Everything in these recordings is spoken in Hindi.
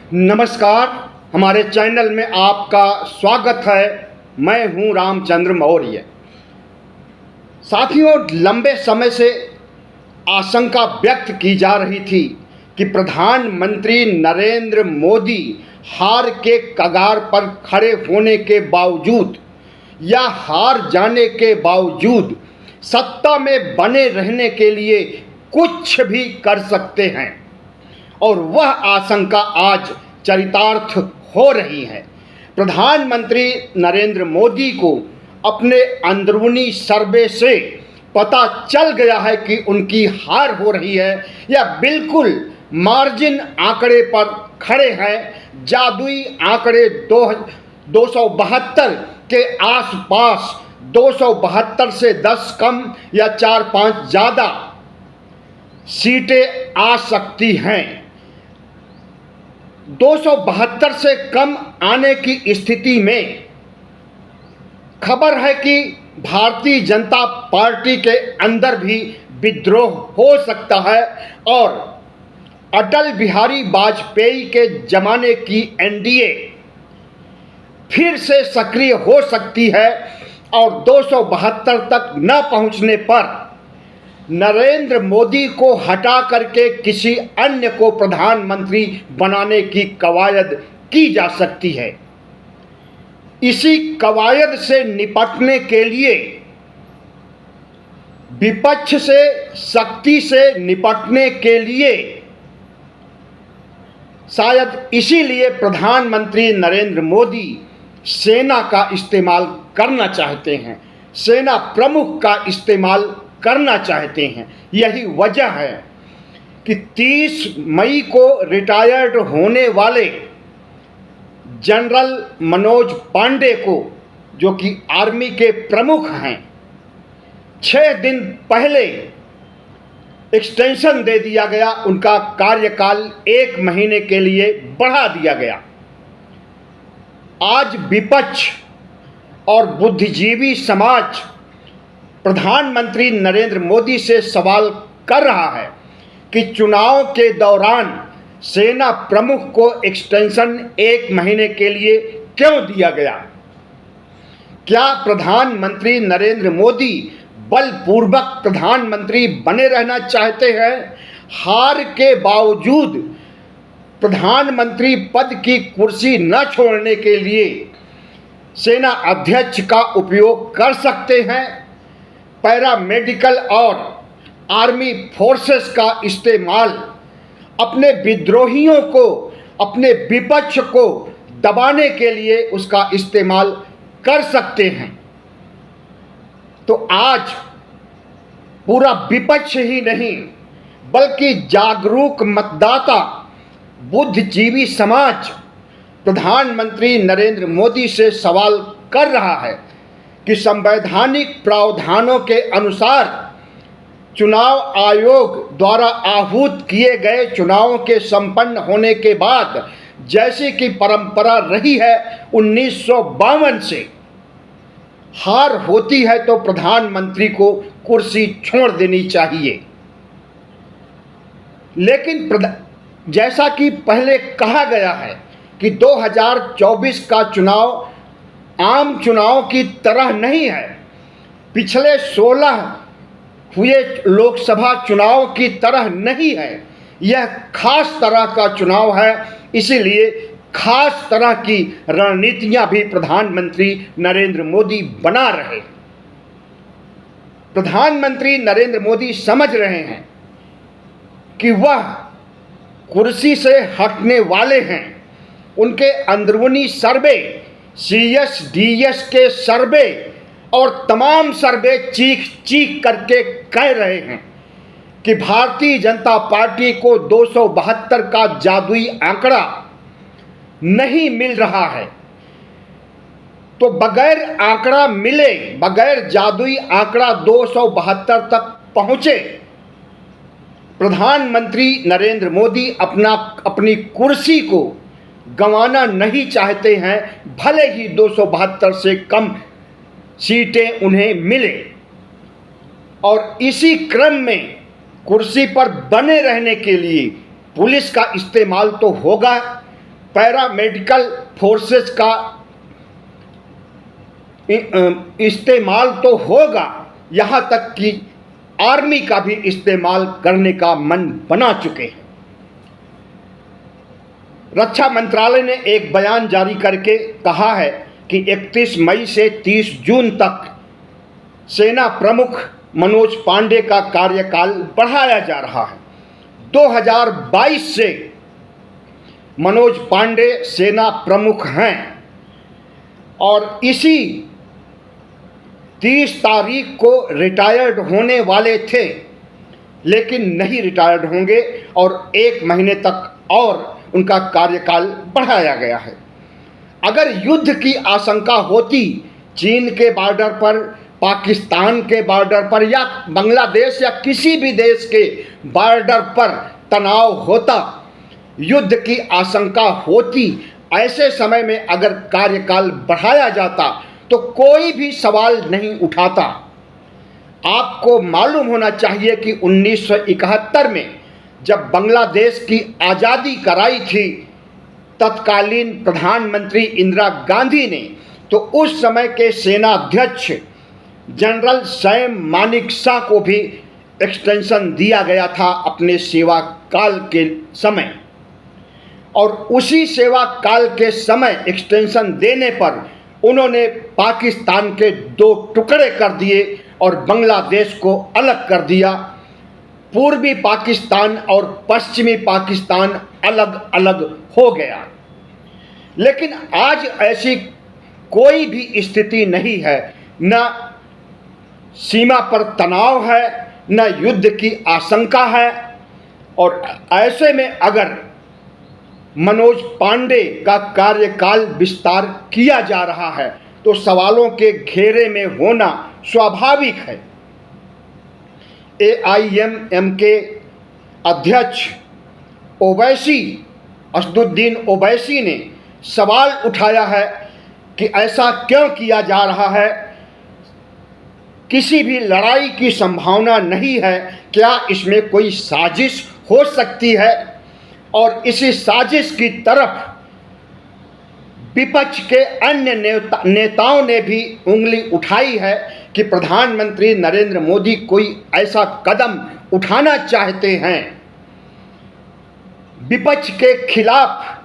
नमस्कार, हमारे चैनल में आपका स्वागत है। मैं हूं रामचंद्र मौर्य। साथियों, लंबे समय से आशंका व्यक्त की जा रही थी कि प्रधानमंत्री नरेंद्र मोदी हार के कगार पर खड़े होने के बावजूद या हार जाने के बावजूद सत्ता में बने रहने के लिए कुछ भी कर सकते हैं, और वह आशंका आज चरितार्थ हो रही है। प्रधानमंत्री नरेंद्र मोदी को अपने अंदरूनी सर्वे से पता चल गया है कि उनकी हार हो रही है, या बिल्कुल मार्जिन आंकड़े पर खड़े हैं। जादुई आंकड़े 272 के आसपास, 272 से 10 कम या 4-5 ज़्यादा सीटें आ सकती हैं। 272 से कम आने की स्थिति में खबर है कि भारतीय जनता पार्टी के अंदर भी विद्रोह हो सकता है और अटल बिहारी वाजपेयी के जमाने की एनडीए फिर से सक्रिय हो सकती है, और 272 तक न पहुंचने पर नरेंद्र मोदी को हटा करके किसी अन्य को प्रधानमंत्री बनाने की कवायद की जा सकती है। इसी कवायद से निपटने के लिए, विपक्ष से शक्ति से निपटने के लिए, शायद इसीलिए प्रधानमंत्री नरेंद्र मोदी सेना का इस्तेमाल करना चाहते हैं, सेना प्रमुख का इस्तेमाल करना चाहते हैं। यही वजह है कि 30 मई को रिटायर्ड होने वाले जनरल मनोज पांडे को, जो कि आर्मी के प्रमुख हैं, 6 दिन पहले एक्सटेंशन दे दिया गया। उनका कार्यकाल 1 महीने के लिए बढ़ा दिया गया। आज विपक्ष और बुद्धिजीवी समाज प्रधानमंत्री नरेंद्र मोदी से सवाल कर रहा है कि चुनाव के दौरान सेना प्रमुख को एक्सटेंशन 1 महीने के लिए क्यों दिया गया। क्या प्रधानमंत्री नरेंद्र मोदी बलपूर्वक प्रधानमंत्री बने रहना चाहते हैं? हार के बावजूद प्रधानमंत्री पद की कुर्सी न छोड़ने के लिए सेना अध्यक्ष का उपयोग कर सकते हैं। पैरामेडिकल और आर्मी फोर्सेस का इस्तेमाल अपने विद्रोहियों को, अपने विपक्ष को दबाने के लिए उसका इस्तेमाल कर सकते हैं। तो आज पूरा विपक्ष ही नहीं, बल्कि जागरूक मतदाता, बुद्धिजीवी समाज प्रधानमंत्री नरेंद्र मोदी से सवाल कर रहा है कि संवैधानिक प्रावधानों के अनुसार चुनाव आयोग द्वारा आहूत किए गए चुनावों के संपन्न होने के बाद, जैसे कि परंपरा रही है 1952 से, हार होती है तो प्रधानमंत्री को कुर्सी छोड़ देनी चाहिए। लेकिन जैसा कि पहले कहा गया है कि 2024 का चुनाव आम चुनाव की तरह नहीं है, पिछले 16 हुए लोकसभा चुनाव की तरह नहीं है। यह खास तरह का चुनाव है, इसीलिए खास तरह की रणनीतियां भी प्रधानमंत्री नरेंद्र मोदी बना रहे। प्रधानमंत्री नरेंद्र मोदी समझ रहे हैं कि वह कुर्सी से हटने वाले हैं। उनके अंदरूनी सर्वे, CSDS के सर्वे और तमाम सर्वे चीख चीख करके कह रहे हैं कि भारतीय जनता पार्टी को 272 का जादुई आंकड़ा नहीं मिल रहा है। तो बगैर आंकड़ा मिले, बगैर जादुई आंकड़ा 272 तक पहुंचे, प्रधानमंत्री नरेंद्र मोदी अपनी कुर्सी को गंवाना नहीं चाहते हैं, भले ही 272 से कम सीटें उन्हें मिले। और इसी क्रम में कुर्सी पर बने रहने के लिए पुलिस का इस्तेमाल तो होगा, पैरामेडिकल फोर्सेस का इस्तेमाल तो होगा, यहाँ तक कि आर्मी का भी इस्तेमाल करने का मन बना चुके हैं। रक्षा मंत्रालय ने एक बयान जारी करके कहा है कि 31 मई से 30 जून तक सेना प्रमुख मनोज पांडे का कार्यकाल बढ़ाया जा रहा है। 2022 से मनोज पांडे सेना प्रमुख हैं और इसी 30 तारीख को रिटायर्ड होने वाले थे, लेकिन नहीं रिटायर्ड होंगे और 1 महीने तक और उनका कार्यकाल बढ़ाया गया है। अगर युद्ध की आशंका होती, चीन के बॉर्डर पर, पाकिस्तान के बॉर्डर पर या बांग्लादेश या किसी भी देश के बॉर्डर पर तनाव होता, युद्ध की आशंका होती, ऐसे समय में अगर कार्यकाल बढ़ाया जाता तो कोई भी सवाल नहीं उठाता। आपको मालूम होना चाहिए कि 1971 में जब बांग्लादेश की आज़ादी कराई थी तत्कालीन प्रधानमंत्री इंदिरा गांधी ने, तो उस समय के सेना अध्यक्ष जनरल सैम मानेकशॉ को भी एक्सटेंशन दिया गया था अपने सेवा काल के समय, और उसी सेवा काल के समय एक्सटेंशन देने पर उन्होंने पाकिस्तान के 2 टुकड़े कर दिए और बांग्लादेश को अलग कर दिया। पूर्वी पाकिस्तान और पश्चिमी पाकिस्तान अलग अलग हो गया। लेकिन आज ऐसी कोई भी स्थिति नहीं है, न सीमा पर तनाव है, न युद्ध की आशंका है। और ऐसे में अगर मनोज पांडे का कार्यकाल विस्तार किया जा रहा है तो सवालों के घेरे में होना स्वाभाविक है। AIMM के अध्यक्ष ओवैसी, असदुद्दीन ओवैसी ने सवाल उठाया है कि ऐसा क्यों किया जा रहा है, किसी भी लड़ाई की संभावना नहीं है, क्या इसमें कोई साजिश हो सकती है? और इसी साजिश की तरफ विपक्ष के अन्य नेताओं ने भी उंगली उठाई है कि प्रधानमंत्री नरेंद्र मोदी कोई ऐसा कदम उठाना चाहते हैं, विपक्ष के खिलाफ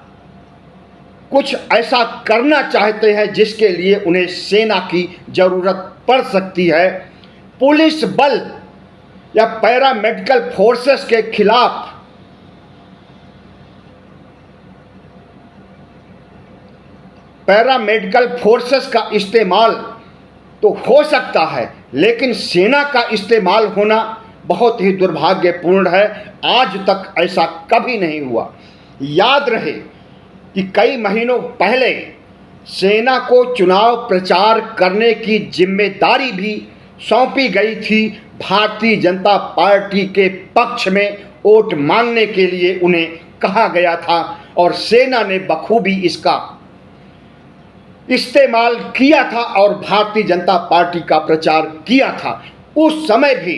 कुछ ऐसा करना चाहते हैं जिसके लिए उन्हें सेना की जरूरत पड़ सकती है। पुलिस बल या पैरामेडिकल फोर्सेस के खिलाफ पैरामेडिकल फोर्सेस का इस्तेमाल तो हो सकता है, लेकिन सेना का इस्तेमाल होना बहुत ही दुर्भाग्यपूर्ण है। आज तक ऐसा कभी नहीं हुआ। याद रहे कि कई महीनों पहले सेना को चुनाव प्रचार करने की जिम्मेदारी भी सौंपी गई थी। भारतीय जनता पार्टी के पक्ष में वोट मांगने के लिए उन्हें कहा गया था और सेना ने बखूबी इसका इस्तेमाल किया था और भारतीय जनता पार्टी का प्रचार किया था। उस समय भी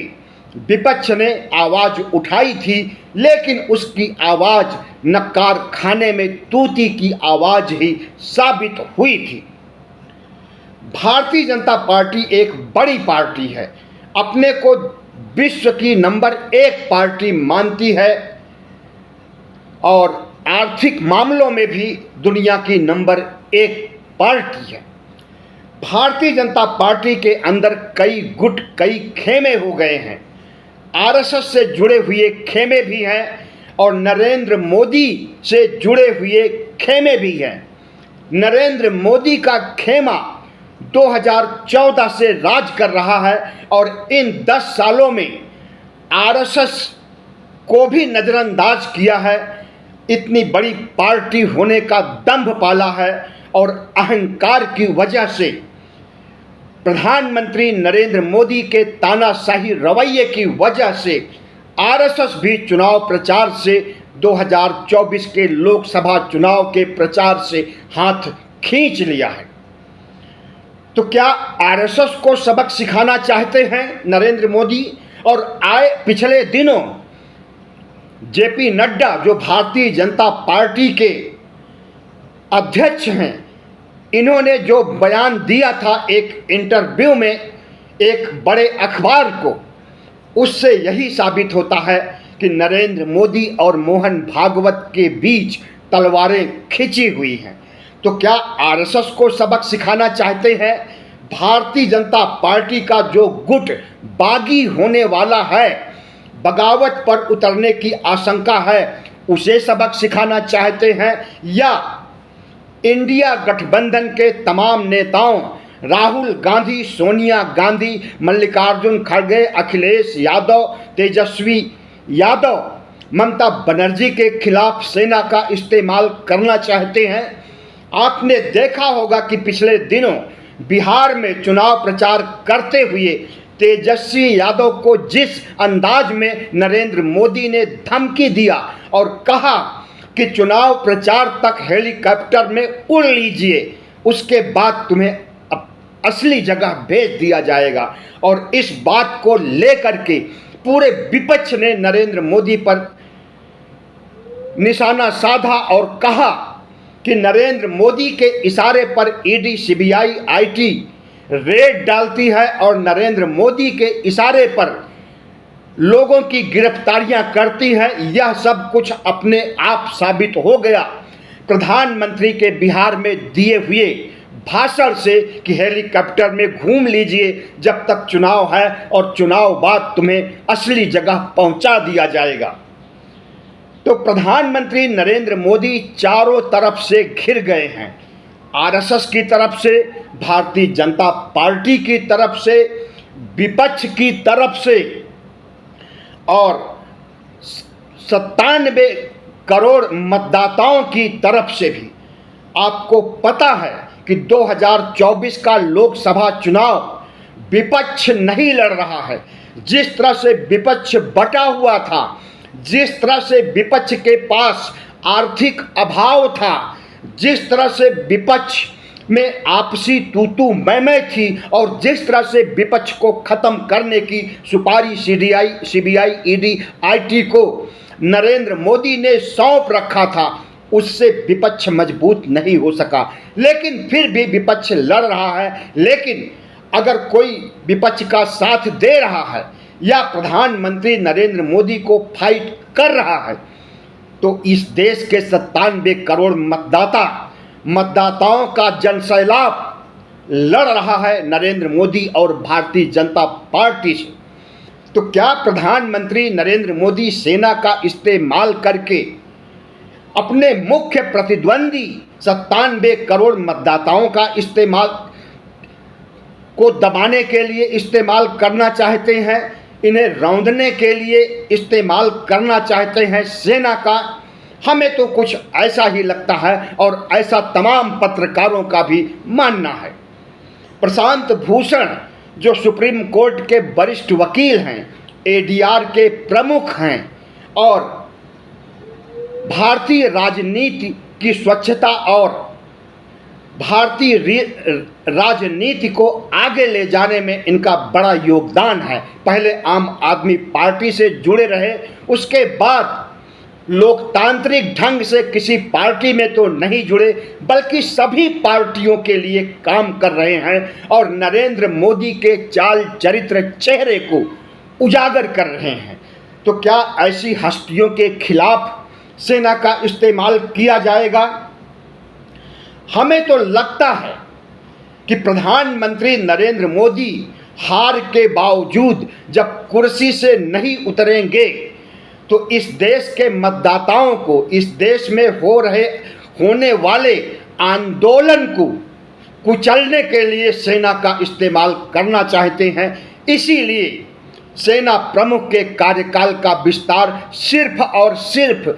विपक्ष ने आवाज उठाई थी, लेकिन उसकी आवाज नकार खाने में तूती की आवाज ही साबित हुई थी। भारतीय जनता पार्टी एक बड़ी पार्टी है, अपने को विश्व की नंबर 1 पार्टी मानती है और आर्थिक मामलों में भी दुनिया की नंबर 1 पार्टी है। भारतीय जनता पार्टी के अंदर कई गुट, कई खेमे हो गए हैं। आरएसएस से जुड़े हुए खेमे भी हैं और नरेंद्र मोदी से जुड़े हुए खेमे भी हैं। नरेंद्र मोदी का खेमा 2014 से राज कर रहा है और इन 10 सालों में आरएसएस को भी नज़रअंदाज किया है। इतनी बड़ी पार्टी होने का दंभ पाला है और अहंकार की वजह से प्रधानमंत्री नरेंद्र मोदी के तानाशाही रवैये की वजह से आरएसएस भी चुनाव प्रचार से 2024 के लोकसभा चुनाव के प्रचार से हाथ खींच लिया है। तो क्या आरएसएस को सबक सिखाना चाहते हैं नरेंद्र मोदी? और पिछले दिनों जेपी नड्डा जो भारतीय जनता पार्टी के अध्यक्ष हैं, इन्होंने जो बयान दिया था एक इंटरव्यू में एक बड़े अखबार को, उससे यही साबित होता है कि नरेंद्र मोदी और मोहन भागवत के बीच तलवारें खिंची हुई हैं। तो क्या आरएसएस को सबक सिखाना चाहते हैं? भारतीय जनता पार्टी का जो गुट बागी होने वाला है, बगावत पर उतरने की आशंका है, उसे सबक सिखाना चाहते हैं? या इंडिया गठबंधन के तमाम नेताओं राहुल गांधी, सोनिया गांधी, मल्लिकार्जुन खड़गे, अखिलेश यादव, तेजस्वी यादव, ममता बनर्जी के खिलाफ सेना का इस्तेमाल करना चाहते हैं? आपने देखा होगा कि पिछले दिनों बिहार में चुनाव प्रचार करते हुए तेजस्वी यादव को जिस अंदाज में नरेंद्र मोदी ने धमकी दिया और कहा कि चुनाव प्रचार तक हेलीकॉप्टर में उड़ लीजिए, उसके बाद तुम्हें असली जगह भेज दिया जाएगा। और इस बात को लेकर के पूरे विपक्ष ने नरेंद्र मोदी पर निशाना साधा और कहा कि नरेंद्र मोदी के इशारे पर ईडी, सीबीआई, आईटी रेड डालती है और नरेंद्र मोदी के इशारे पर लोगों की गिरफ्तारियां करती है। यह सब कुछ अपने आप साबित हो गया प्रधानमंत्री के बिहार में दिए हुए भाषण से कि हेलीकॉप्टर में घूम लीजिए जब तक चुनाव है और चुनाव बाद तुम्हें असली जगह पहुंचा दिया जाएगा। तो प्रधानमंत्री नरेंद्र मोदी चारों तरफ से घिर गए हैं, आरएसएस की तरफ से, भारतीय जनता पार्टी की तरफ से, विपक्ष की तरफ से और 97 करोड़ मतदाताओं की तरफ से भी। आपको पता है कि 2024 का लोकसभा चुनाव विपक्ष नहीं लड़ रहा है। जिस तरह से विपक्ष बटा हुआ था, जिस तरह से विपक्ष के पास आर्थिक अभाव था, जिस तरह से विपक्ष में आपसी तू मैं थी और जिस तरह से विपक्ष को खत्म करने की सुपारी सीबीआई, ईडी, आईटी को नरेंद्र मोदी ने सौंप रखा था, उससे विपक्ष मजबूत नहीं हो सका। लेकिन फिर भी विपक्ष लड़ रहा है। लेकिन अगर कोई विपक्ष का साथ दे रहा है या प्रधानमंत्री नरेंद्र मोदी को फाइट कर रहा है, तो इस देश के 97 करोड़ मतदाताओं का जनसैलाब लड़ रहा है नरेंद्र मोदी और भारतीय जनता पार्टी से। तो क्या प्रधानमंत्री नरेंद्र मोदी सेना का इस्तेमाल करके अपने मुख्य प्रतिद्वंदी 97 करोड़ मतदाताओं का इस्तेमाल को दबाने के लिए इस्तेमाल करना चाहते हैं, इन्हें रौंदने के लिए इस्तेमाल करना चाहते हैं सेना का? हमें तो कुछ ऐसा ही लगता है और ऐसा तमाम पत्रकारों का भी मानना है। प्रशांत भूषण जो सुप्रीम कोर्ट के वरिष्ठ वकील हैं, एडीआर के प्रमुख हैं और भारतीय राजनीति की स्वच्छता और भारतीय राजनीति को आगे ले जाने में इनका बड़ा योगदान है। पहले आम आदमी पार्टी से जुड़े रहे, उसके बाद लोकतांत्रिक ढंग से किसी पार्टी में तो नहीं जुड़े, बल्कि सभी पार्टियों के लिए काम कर रहे हैं और नरेंद्र मोदी के चाल चरित्र, चेहरे को उजागर कर रहे हैं। तो क्या ऐसी हस्तियों के खिलाफ सेना का इस्तेमाल किया जाएगा? हमें तो लगता है कि प्रधानमंत्री नरेंद्र मोदी हार के बावजूद जब कुर्सी से नहीं उतरेंगे तो इस देश के मतदाताओं को, इस देश में होने वाले आंदोलन को कुचलने के लिए सेना का इस्तेमाल करना चाहते हैं। इसीलिए सेना प्रमुख के कार्यकाल का विस्तार सिर्फ और सिर्फ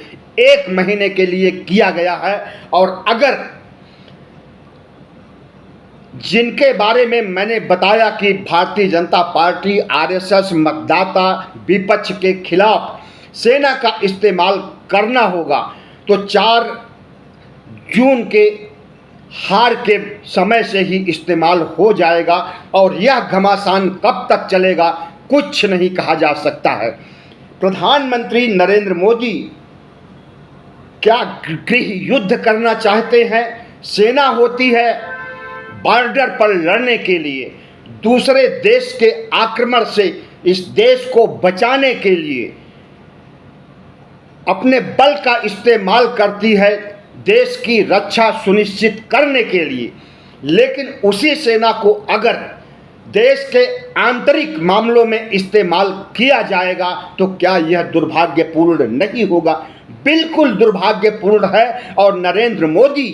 1 महीने के लिए किया गया है। और अगर जिनके बारे में मैंने बताया कि भारतीय जनता पार्टी, आरएसएस, मतदाता, विपक्ष के खिलाफ सेना का इस्तेमाल करना होगा, तो 4 जून के हार के समय से ही इस्तेमाल हो जाएगा और यह घमासान कब तक चलेगा कुछ नहीं कहा जा सकता है। प्रधानमंत्री नरेंद्र मोदी क्या गृह युद्ध करना चाहते हैं? सेना होती है बॉर्डर पर लड़ने के लिए, दूसरे देश के आक्रमण से इस देश को बचाने के लिए अपने बल का इस्तेमाल करती है देश की रक्षा सुनिश्चित करने के लिए। लेकिन उसी सेना को अगर देश के आंतरिक मामलों में इस्तेमाल किया जाएगा तो क्या यह दुर्भाग्यपूर्ण नहीं होगा? बिल्कुल दुर्भाग्यपूर्ण है। और नरेंद्र मोदी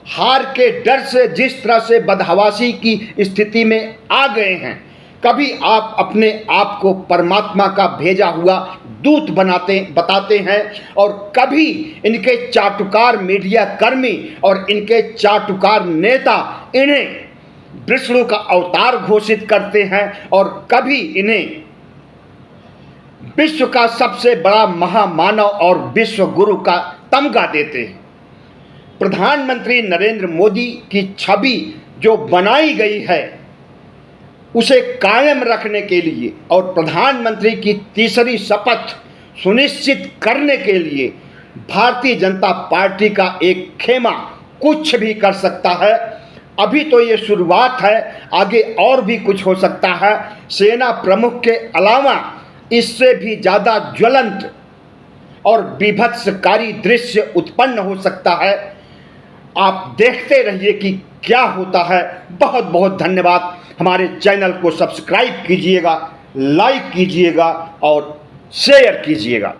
हार के डर से जिस तरह से बदहवासी की स्थिति में आ गए हैं, कभी आप अपने आप को परमात्मा का भेजा हुआ दूत बताते हैं और कभी इनके चाटुकार मीडिया कर्मी और इनके चाटुकार नेता इन्हें विष्णु का अवतार घोषित करते हैं और कभी इन्हें विश्व का सबसे बड़ा महामानव और विश्व गुरु का तमगा देते हैं। प्रधानमंत्री नरेंद्र मोदी की छवि जो बनाई गई है उसे कायम रखने के लिए और प्रधानमंत्री की तीसरी शपथ सुनिश्चित करने के लिए भारतीय जनता पार्टी का एक खेमा कुछ भी कर सकता है। अभी तो ये शुरुआत है, आगे और भी कुछ हो सकता है। सेना प्रमुख के अलावा इससे भी ज़्यादा ज्वलंत और बीभत्सकारी दृश्य उत्पन्न हो सकता है। आप देखते रहिए कि क्या होता है। बहुत बहुत धन्यवाद। हमारे चैनल को सब्सक्राइब कीजिएगा, लाइक कीजिएगा और शेयर कीजिएगा।